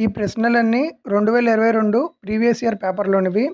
ఈ ప్రశ్నలన్నీ 2022 previous year పేపర్‌లోనివి.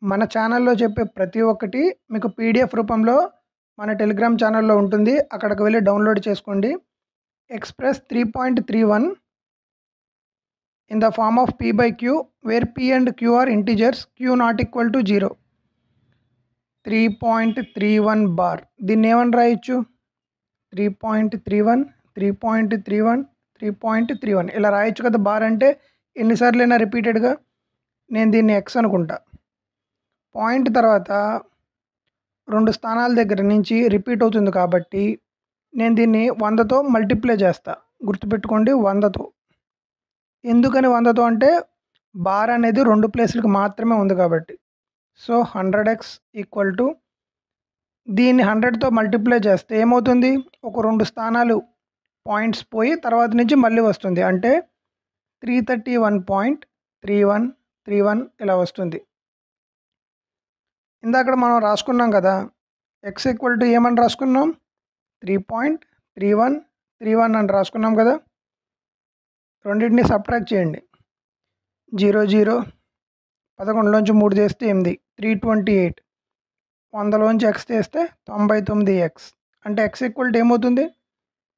మన ఛానల్‌లో చెప్పే ప్రతి ఒక్కటి మీకు పీడీఎఫ్ రూపంలో మన టెలిగ్రామ్ ఛానల్‌లో ఉంటుంది. అక్కడికి వెళ్లి డౌన్‌లోడ్ చేసుకోండి. Express 3.31 in the form of p by q where p and q are integers, q not equal to 0. 3.31 bar. దీన్ని ఏమని రాయొచ్చు? 3.31, 3.31, 3.31 ఇలా రాయొచ్చు కదా. బార్ అంటే ఎన్నిసార్లైనా రిపీటెడ్గా. నేను దీన్ని ఎక్స్ అనుకుంటా. పాయింట్ తర్వాత 2 స్థానాల దగ్గర నుంచి రిపీట్ అవుతుంది కాబట్టి నేను దీన్ని 100తో మల్టిప్లై చేస్తా. గుర్తుపెట్టుకోండి, 100తో. ఎందుకని 100తో అంటే బార్ అనేది 2 ప్లేస్లకు మాత్రమే ఉంది కాబట్టి. సో 100x ఈక్వల్ టు దీన్ని 100తో మల్టిప్లై చేస్తే ఏమవుతుంది? ఒక 2 స్థానాలు పాయింట్స్ పోయి తర్వాత నుంచి మళ్ళీ వస్తుంది. అంటే 331.3131 ఇలా వస్తుంది. ఇందాక మనం రాసుకున్నాం కదా, ఎక్స్ ఈక్వల్ టు ఏమని రాసుకున్నాం? 3.3131 అని రాసుకున్నాం కదా. రెండింటిని సబ్ట్రాక్ట్ చేయండి. 0 0 11లోంచి 3 చేస్తే 8, 328. 100లోంచి ఎక్స్ తీస్తే 99x. అంటే ఎక్స్ ఈక్వల్ టు ఏమవుతుంది?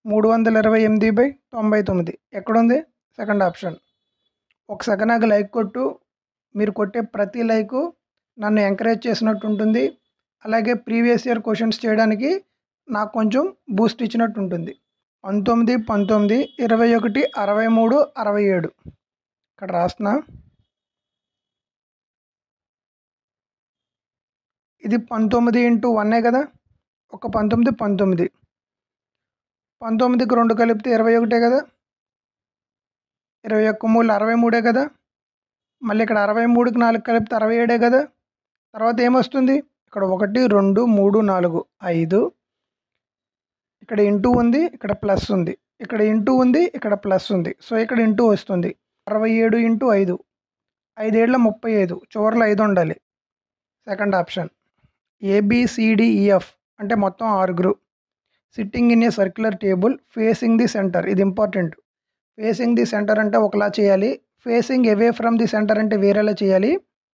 328/99. ఎక్కడుంది? Second option. ఒకసారి నాకు లైక్ కొట్టు. మీరు కొట్టే ప్రతి లైకు నన్ను ఎంకరేజ్ చేసినట్టు ఉంటుంది. అలాగే ప్రీవియస్ ఇయర్ క్వశ్చన్స్ చేయడానికి నాకు కొంచెం బూస్ట్ ఇచ్చినట్టు ఉంటుంది. 19, 19, 21, 63, 67 ఇక్కడ రాస్తున్నా. ఇది 19 × 1 కదా. ఒక 19, 19. 19కి 2 కలిపితే 21 కదా. 21 మూలు 63 కదా. మళ్ళీ ఇక్కడ 63కి 4 కలిపితే 67 కదా. తర్వాత ఏమొస్తుంది? ఇక్కడ 1 2 3 4 5. ఇక్కడ ఇంటూ ఉంది, ఇక్కడ ప్లస్ ఉంది. ఇక్కడ ఇంటూ ఉంది, ఇక్కడ ప్లస్ ఉంది. సో ఇక్కడ ఇంటూ వస్తుంది. 67 × 5, 5 ఏళ్ళ 35. చివరిలో 5 ఉండాలి. Second option. ABCDEF అంటే మొత్తం 6. Sitting in a circular table facing the centre. ఇది ఇంపార్టెంట్. ఫేసింగ్ ది సెంటర్ అంటే ఒకలా చేయాలి. Facing away from the centre అంటే వేరేలా చేయాలి.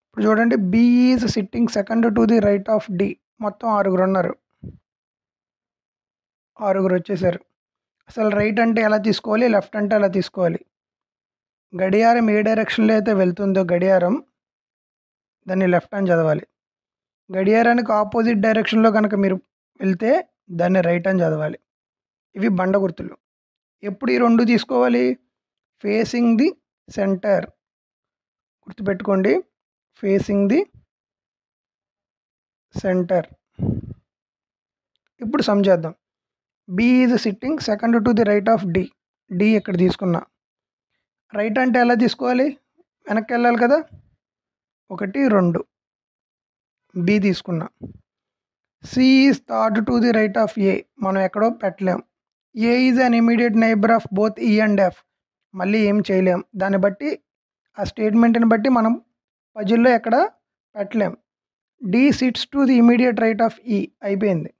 ఇప్పుడు చూడండి, B is sitting second to the right of D. మొత్తం 6 ఉన్నారు. 6 వచ్చేసారు. అసలు రైట్ అంటే ఎలా తీసుకోవాలి, లెఫ్ట్ అంటే ఎలా తీసుకోవాలి? గడియారం ఏ డైరెక్షన్లో అయితే వెళ్తుందో గడియారం, దాన్ని లెఫ్ట్ అని చదవాలి. గడియారానికి ఆపోజిట్ డైరెక్షన్లో కనుక మీరు వెళ్తే దాన్ని రైట్ అని చదవాలి. ఇవి బండ గుర్తులు. ఎప్పుడు ఈ 2 తీసుకోవాలి? Facing the centre. గుర్తుపెట్టుకోండి, ఫేసింగ్ ది సెంటర్. ఇప్పుడు సమ్ చేద్దాం. B is sitting second to the right of D. D ఇక్కడ తీసుకున్నా. రైట్ అంటే ఎలా తీసుకోవాలి? వెనక్కి వెళ్ళాలి కదా. 1 2 B తీసుకున్నా. C is third to the right of A. మనం ఎక్కడో పెట్టలేం. A is an immediate neighbour of both E and F. మళ్ళీ ఏం చేయలేం. దాన్ని బట్టి, ఆ స్టేట్మెంట్ని బట్టి మనం పజిల్లో ఎక్కడ పెట్టలేం. D sits to the immediate right of E. అయిపోయింది.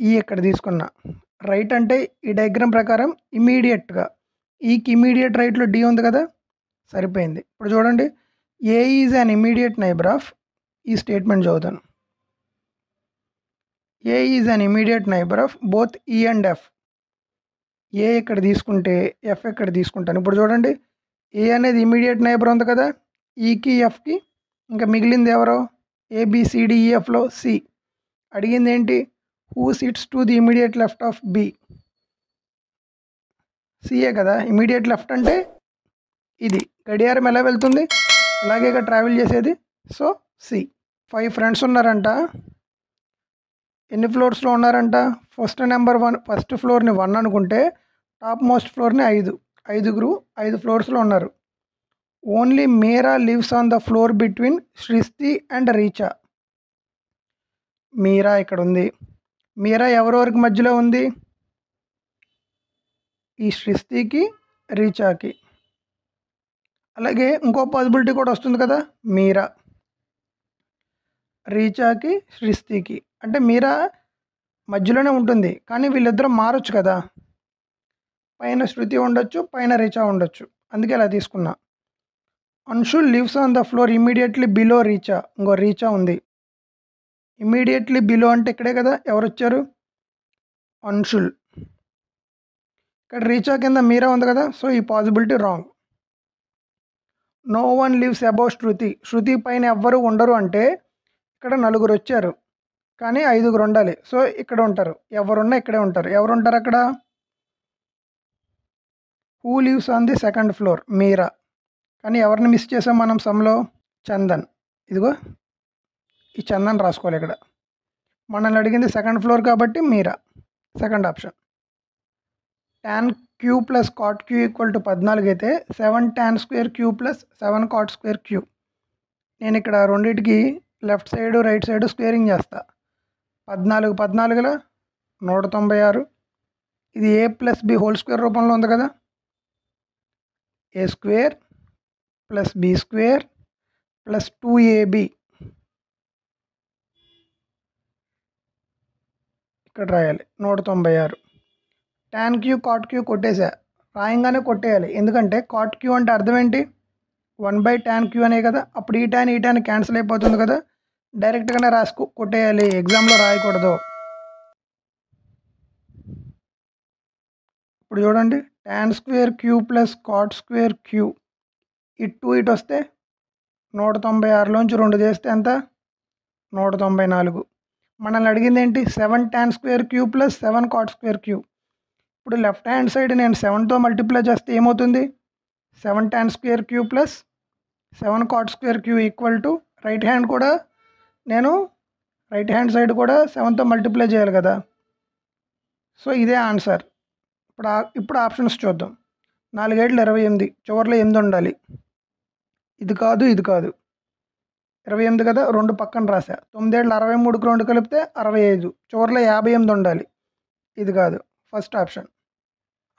E ఇక్కడ తీసుకున్నా. రైట్ అంటే ఈ డయాగ్రామ్ ప్రకారం ఇమీడియట్గా, ఈకి ఇమీడియట్ రైట్లో D ఉంది కదా, సరిపోయింది. ఇప్పుడు చూడండి, A is an immediate neighbour of, ఈ స్టేట్మెంట్ చదువుతాను. A is an immediate neighbour of both E and F. A ఇక్కడ తీసుకుంటే F ఇక్కడ తీసుకుంటాను. ఇప్పుడు చూడండి, A అనేది ఇమీడియట్ నైబర్ ఉంది కదా, ఈకి ఎఫ్కి. ఇంకా మిగిలింది ఎవరో? ABCDEFలో C. అడిగింది ఏంటి? Who sits to the immediate left of B. CA కదా. ఇమీడియట్ లెఫ్ట్ అంటే ఇది. గడియారం ఎలా వెళ్తుంది? అలాగే ట్రావెల్ చేసేది. So C. 5 ఫ్రెండ్స్ ఉన్నారంట. ఎన్ని ఫ్లోర్స్లో ఉన్నారంట? ఫస్ట్ నెంబర్ 1, ఫస్ట్ ఫ్లోర్ని 1 అనుకుంటే టాప్ మోస్ట్ ఫ్లోర్ని 5. 5 ఫ్లోర్స్లో ఉన్నారు. Only Meera lives on the floor between సృష్టి అండ్ రీచా. మీరా ఇక్కడ ఉంది. మీరా ఎవరెవరికి మధ్యలో ఉంది? ఈ సృష్టికి, రీచాకి. అలాగే ఇంకో పాసిబిలిటీ కూడా వస్తుంది కదా, మీరా రీచాకి, సృష్టికి. అంటే మీరా మధ్యలోనే ఉంటుంది, కానీ వీళ్ళిద్దరూ మారొచ్చు కదా. పైన శృతి ఉండొచ్చు, పైన రీచా ఉండొచ్చు. అందుకే ఇలా తీసుకున్నా. Anshul lives on the floor immediately below Richa. ఇంకో రీచా ఉంది. ఇమ్మీడియట్లీ బిలో అంటే ఇక్కడే కదా, ఎవరొచ్చారు? అన్షుల్. ఇక్కడ రీచా కింద మీరా ఉంది కదా, సో ఈ possibility wrong. No one lives above Shruti. Shruti పైన ఎవ్వరు ఉండరు అంటే ఇక్కడ నలుగురు వచ్చారు, కానీ 5గురు ఉండాలి. సో ఇక్కడ ఉంటారు, ఎవరున్నా ఇక్కడే ఉంటారు. ఎవరు ఉంటారు అక్కడ? Who lives on the second floor? Meera. కానీ ఎవరిని మిస్ చేసాం మనం సమ్లో? చందన్. ఇదిగో ఈ చందన్ రాసుకోవాలి ఇక్కడ. మనల్ని అడిగింది సెకండ్ ఫ్లోర్ కాబట్టి మీరా, second option. tan Q plus cot Q equal to 14 అయితే 7 tan square queue plus 7 cot square Q. నేను ఇక్కడ రెండింటికి left side right side squaring చేస్తా. 14 14ల 196. ఇది A plus B whole square రూపంలో ఉంది కదా, A square plus B square plus 2ab. ఇక్కడ రాయాలి 196. tan క్యూ కాట్ క్యూ కొట్టేసా, రాయంగానే కొట్టేయాలి. ఎందుకంటే కాట్ క్యూ అంటే అర్థం ఏంటి? 1/tan క్యూ అనే కదా. అప్పుడు ఈ tan క్యాన్సిల్ అయిపోతుంది కదా, డైరెక్ట్గానే కొట్టేయాలి, ఎగ్జామ్లో రాయకూడదు. ఇప్పుడు చూడండి, tan square queue plus cot square q, ఇటు ఇటు వస్తే 196లోంచి 2 చేస్తే ఎంత? 194. మనల్ని అడిగింది ఏంటి? 7 tan square queue plus 7 cot square q. ఇప్పుడు లెఫ్ట్ హ్యాండ్ సైడ్ నేను 7తో మల్టిప్లై చేస్తే ఏమవుతుంది? 7 tan square queue plus 7 cot square q equal to right hand కూడా నేను రైట్ హ్యాండ్ సైడ్ కూడా 7తో మల్టిప్లై చేయాలి కదా. సో ఇదే ఆన్సర్. ఇప్పుడు ఆప్షన్స్ చూద్దాం. 4 7 28, చివరిలో 8 ఉండాలి. ఇది కాదు, ఇది కాదు. 28 కదా, 2 పక్కన రాసా. 9 7 63కి 2 కలిపితే 65, చివరిలో 58 ఉండాలి. ఇది కాదు, first option.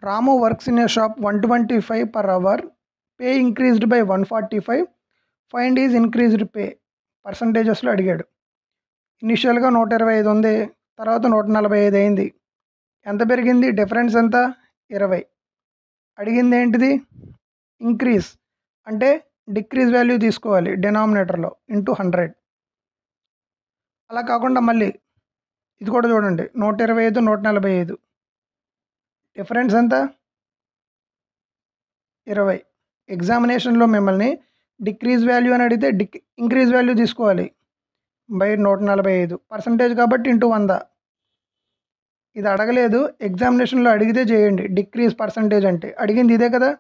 Ramu works in a shop 125 per hour, pay increased by 145, find is increased pay. పర్సంటేజెస్లో అడిగాడు. ఇనిషియల్గా 125 ఉంది, తర్వాత 145 అయింది. ఎంత పెరిగింది? డిఫరెన్స్ ఎంత? 20. అడిగింది ఏంటిది? ఇంక్రీజ్ అంటే డిక్రీజ్ వాల్యూ తీసుకోవాలి డినామినేటర్లో, ఇంటూ 100. అలా కాకుండా మళ్ళీ ఇది కూడా చూడండి, 125 145, డిఫరెన్స్ ఎంత? 20. ఎగ్జామినేషన్లో మిమ్మల్ని డిక్రీజ్ వాల్యూ అని అడిగితే ఇంక్రీజ్ వాల్యూ తీసుకోవాలి బై 145, పర్సంటేజ్ కాబట్టి ఇంటూ 100. ఇది అడగలేదు, ఎగ్జామినేషన్లో అడిగితే చేయండి. డిక్రీజ్ పర్సంటేజ్ అంటే అడిగింది ఇదే కదా.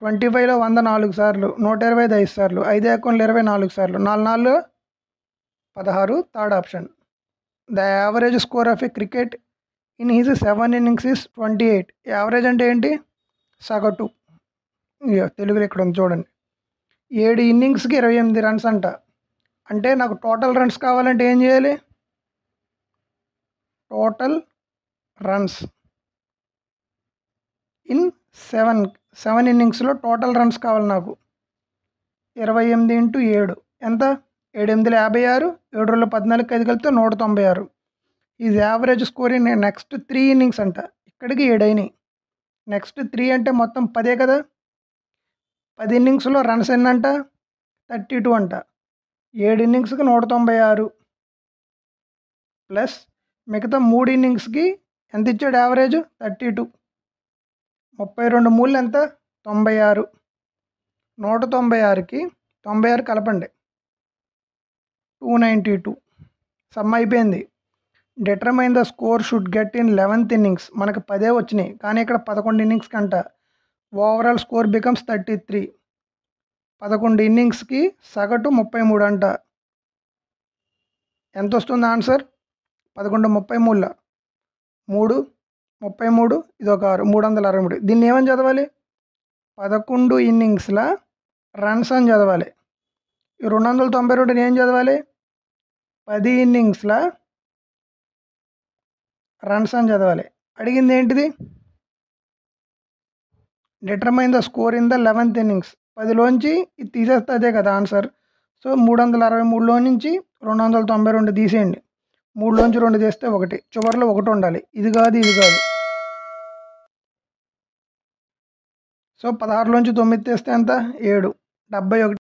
25లో 100 4 సార్లు, 125 5 సార్లు, 5 అకౌంట్లు 20 4 సార్లు, 4 4 16. Third option. The average score of A cricket in he's 7 innings is 28. Average అంటే ఏంటి? సగటు. తెలుగులో ఇక్కడ ఉంది చూడండి. 7 innings-కి 28 రన్స్ అంట. అంటే నాకు టోటల్ రన్స్ కావాలంటే ఏం చేయాలి? టోటల్ రన్స్ ఇన్ 7 innings-లో టోటల్ రన్స్ కావాలి నాకు. 28 ఇంటూ 7 ఎంత? 7 8 56, 7 2 14, 5 కలిపితే 196. Is average score in next 3 innings అంట. ఇక్కడికి 7 అయినాయి, నెక్స్ట్ 3 అంటే మొత్తం 10 కదా. 10 innings-లో రన్స్ ఎన్నంట? 32 అంట. 7 innings-కి 196 ప్లస్ మిగతా 3 innings-కి ఎంత ఇచ్చాడు యావరేజ్? 32. 32 మూళ్ళు ఎంత? 96. 196కి 96 కలపండి, 292. సమ్ అయిపోయింది. Determine the score should get in 11th innings. మనకు 10 వచ్చినాయి, కానీ ఇక్కడ 11 innings కంట. Overall score becomes 33. 11 innings-కి సగటు 33 అంట. ఎంత వస్తుంది ఆన్సర్? 11 33 3 33, ఇది ఒక 6, 363. దీన్ని ఏమని చదవాలి? 11 innings-ల రన్స్ అని చదవాలి. ఈ 292 ఏం చదవాలి? 10 innings-ల రన్స్ అని చదవాలి. అడిగింది ఏంటిది? Determine the score in the 11th innings. 10లోంచి ఇది తీసేస్తే అదే కదా ఆన్సర్. సో 363లో నుంచి 292 తీసేయండి. 3లోంచి 2 తీస్తే 1, చివరిలో 1 ఉండాలి. ఇది కాదు, ఇది కాదు. సో 16లోంచి 9 తీస్తే ఎంత 7 71